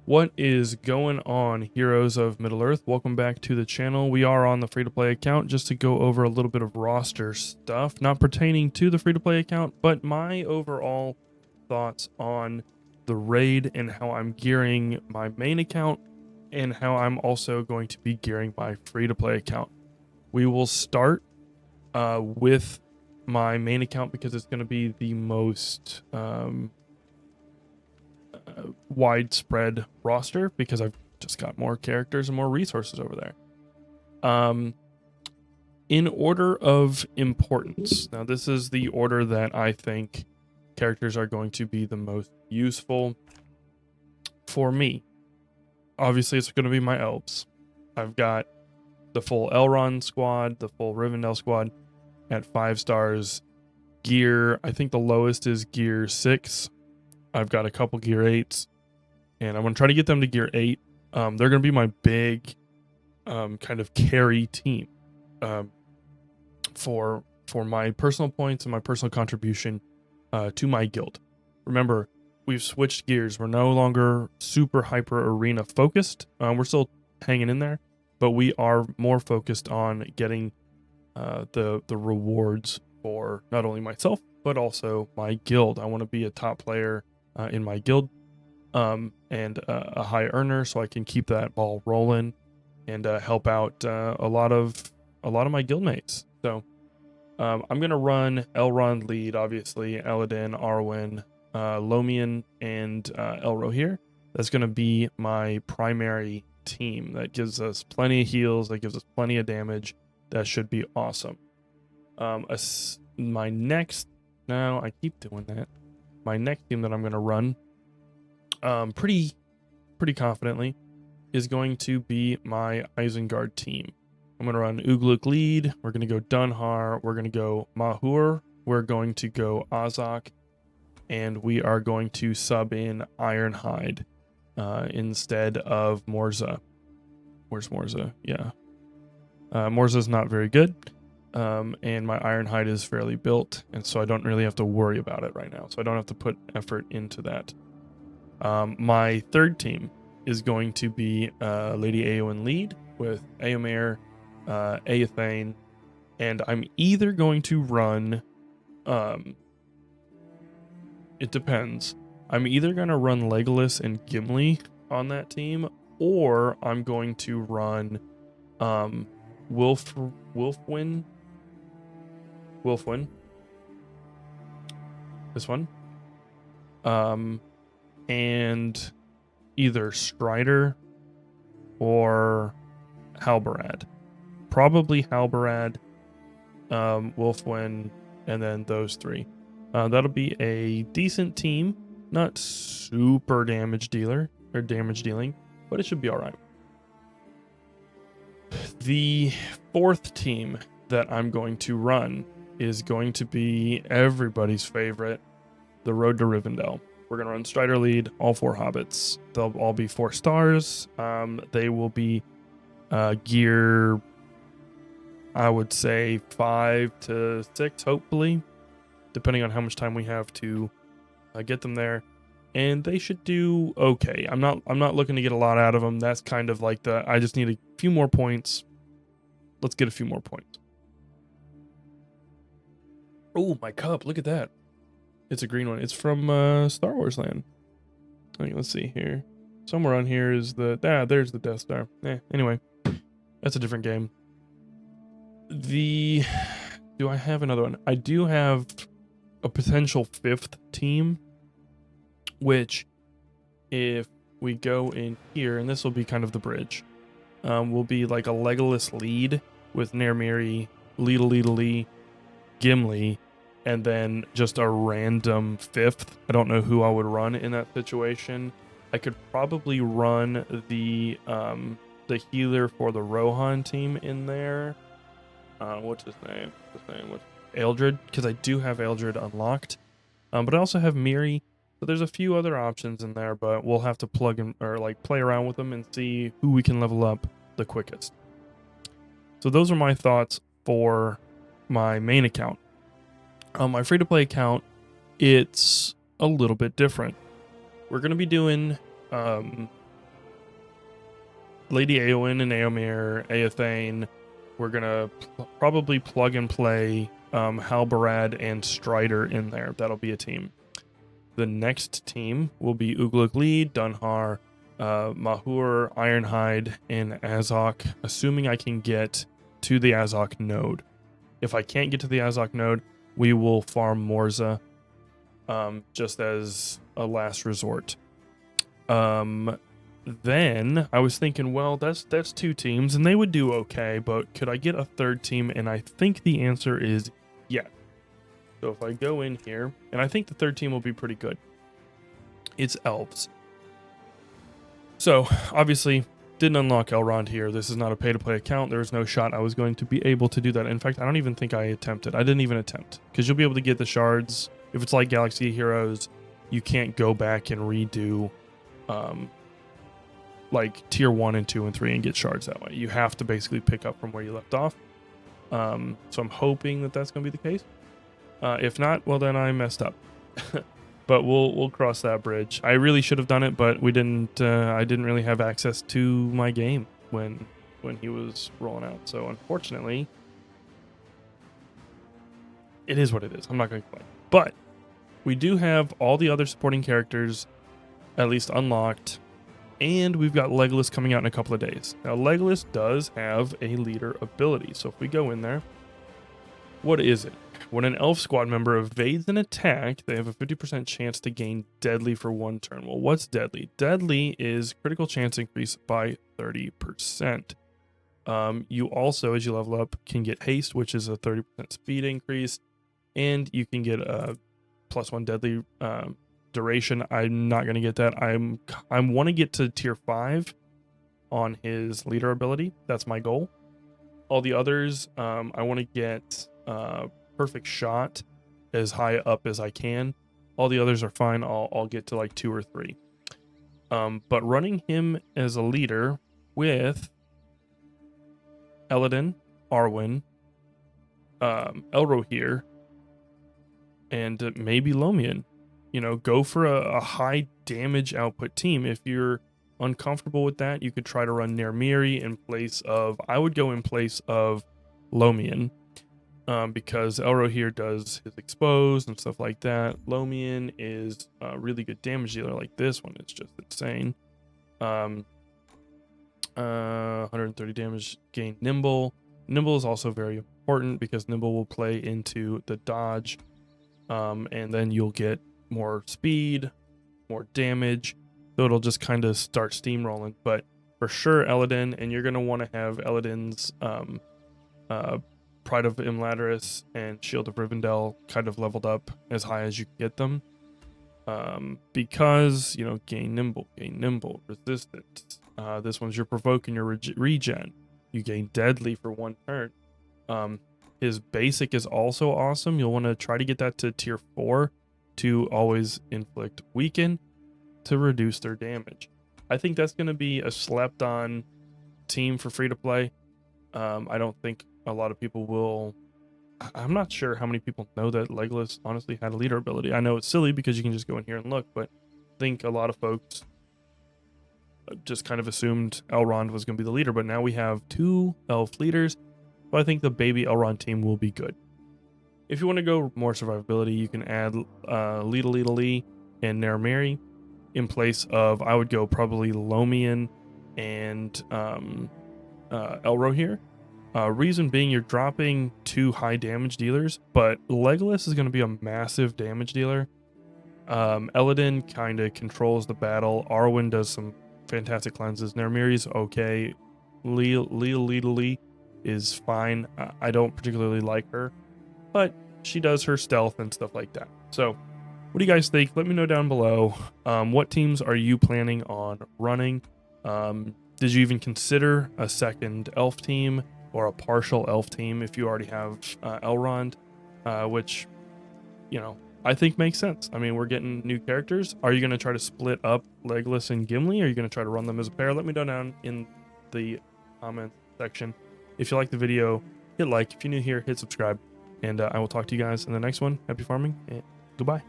What is going on, heroes of Middle-earth? Welcome back to the channel. We are on the free-to-play account just to go over a little bit of roster stuff, not pertaining to the free-to-play account, but my overall thoughts on the raid and how I'm gearing my main account and how I'm also going to be gearing my free-to-play account. We will start with my main account because it's going to be the most widespread roster because I've just got more characters and more resources over there. In order of importance, now this is the order that I think characters are going to be the most useful for me. Obviously, it's going to be my elves. I've got the full Elrond squad, the full Rivendell squad at 5 stars. Gear, I think the lowest is gear 6. I've got a couple gear 8s, and I'm going to try to get them to gear 8. They're going to be my big kind of carry team for my personal points and my personal contribution to my guild. Remember, we've switched gears. We're no longer super hyper arena focused. We're still hanging in there, but we are more focused on getting the rewards for not only myself but also my guild. I want to be a top player in my guild and a high earner, so I can keep that ball rolling and help out a lot of my guildmates. So I'm gonna run Elrond lead, obviously, Eladin, Arwen, Lomian, and Elro here. That's gonna be my primary team. That gives us plenty of heals. That gives us plenty of damage. That should be awesome. My next, now I keep doing that. My next team that I'm gonna run, pretty confidently, is going to be my Isengard team. I'm going to run Ugluk lead. We're going to go Dunhar. We're going to go Mahur. We're going to go Azak. And we are going to sub in Ironhide instead of Morza. Where's Morza? Yeah. Morza's not very good. And my Ironhide is fairly built. And so I don't really have to worry about it right now. So I don't have to put effort into that. My third team is going to be Lady Eowyn lead with Eomer, Eothane, and I'm either going to run, it depends. I'm either going to run Legolas and Gimli on that team, or I'm going to run Wilfwin. This one. And either Strider or Halberad. Probably Halberad, Wolfwin, and then those three. That'll be a decent team. Not super damage dealing, but it should be all right. The fourth team that I'm going to run is going to be everybody's favorite, the Road to Rivendell. We're going to run Strider lead, all 4 hobbits. They'll all be 4 stars. They will be gear, I would say 5 to 6, hopefully, depending on how much time we have to get them there. And they should do okay. I'm not looking to get a lot out of them. That's kind of like I just need a few more points. Let's get a few more points. Oh, my cup! Look at that. It's a green one. It's from Star Wars Land. Let's see here. Somewhere on here is there's the Death Star. Anyway, that's a different game. Do I have another one? I do have a potential 5th team, which if we go in here, and this will be kind of the bridge, will be like a Legolas lead with Nermiri, Lee, Gimli, and then just a random 5th. I don't know who I would run in that situation. I could probably run the healer for the Rohan team in there. What's his name? Eldred, because I do have Eldred unlocked. But I also have Miri. So there's a few other options in there, but we'll have to plug in or play around with them and see who we can level up the quickest. So those are my thoughts for my main account. My free-to-play account, it's a little bit different. We're going to be doing Lady Eowyn and Eomer, Eothane. We're gonna probably plug and play Halbarad and Strider in there. That'll be a team. The next team will be Ugluk Lee, Dunhar, Mahur, Ironhide, and Azok, assuming I can get to the Azok node. If I can't get to the Azok node, we will farm Morza just as a last resort. Then I was thinking, well, that's 2 teams, and they would do okay, but could I get a 3rd team? And I think the answer is yes. So if I go in here, and I think the 3rd team will be pretty good. It's Elves. So obviously didn't unlock Elrond here. This is not a pay-to-play account. There was no shot I was going to be able to do that. In fact, I don't even think I attempted. I didn't even attempt, because you'll be able to get the shards. If it's like Galaxy Heroes, you can't go back and redo like tier 1 and 2 and 3 and get shards that way. You have to basically pick up from where you left off. So I'm hoping that that's going to be the case. If not, well, then I messed up. But we'll cross that bridge. I really should have done it, but we didn't. I didn't really have access to my game when he was rolling out. So unfortunately, it is what it is. I'm not going to complain. But we do have all the other supporting characters at least unlocked. And we've got Legolas coming out in a couple of days. Now, Legolas does have a leader ability. So if we go in there, what is it? When an elf squad member evades an attack, they have a 50% chance to gain deadly for 1 turn. Well, what's deadly? Deadly is critical chance increase by 30%. You also, as you level up, can get haste, which is a 30% speed increase. And you can get a +1 deadly duration. I'm not going to get that. I want to get to tier 5 on his leader ability. That's my goal. All the others, I want to get perfect shot as high up as I can. All the others are fine. I'll get to like 2 or 3. But running him as a leader with Elladan, Arwen, Elrohir, and maybe Lomian. You know, go for a high damage output team. If you're uncomfortable with that, you could try to run Nermiri in place of, I would go in place of Lomian, because Elrohir does his exposed and stuff like that. Lomian is a really good damage dealer. Like this one is just insane. 130 damage, gain Nimble. Nimble is also very important because Nimble will play into the dodge, and then you'll get more speed, more damage, so it'll just kind of start steamrolling. But for sure Elladan, and you're going to want to have Elladan's Pride of Imladris and Shield of Rivendell kind of leveled up as high as you can get them, because, you know, gain nimble, resistance. This one's your provoke and your regen. You gain deadly for 1 turn. His basic is also awesome. You'll want to try to get that to tier 4 to always inflict weaken to reduce their damage. I think that's going to be a slept on team for free to play. I don't think a lot of people will. I'm not sure how many people know that Legolas honestly had a leader ability. I know it's silly because you can just go in here and look, but I think a lot of folks just kind of assumed Elrond was going to be the leader, but now we have 2 elf leaders, so I think the baby Elrond team will be good. If you want to go more survivability, you can add Lee and Nermiri in place of, I would go probably Lomian and Elrohir. Reason being, you're dropping 2 high damage dealers, but Legolas is going to be a massive damage dealer. Elladan kind of controls the battle. Arwen does some fantastic cleanses. Nermiri's okay. Lee is fine. I don't particularly like her, but she does her stealth and stuff like that. So what do you guys think? Let me know down below. What teams are you planning on running? Did you even consider a second elf team or a partial elf team if you already have Elrond, which, you know, I think makes sense. I mean, we're getting new characters. Are you going to try to split up Legolas and Gimli? Are you going to try to run them as a pair? Let me know down in the comment section. If you like the video, hit like. If you're new here, hit subscribe. And I will talk to you guys in the next one. Happy farming and goodbye.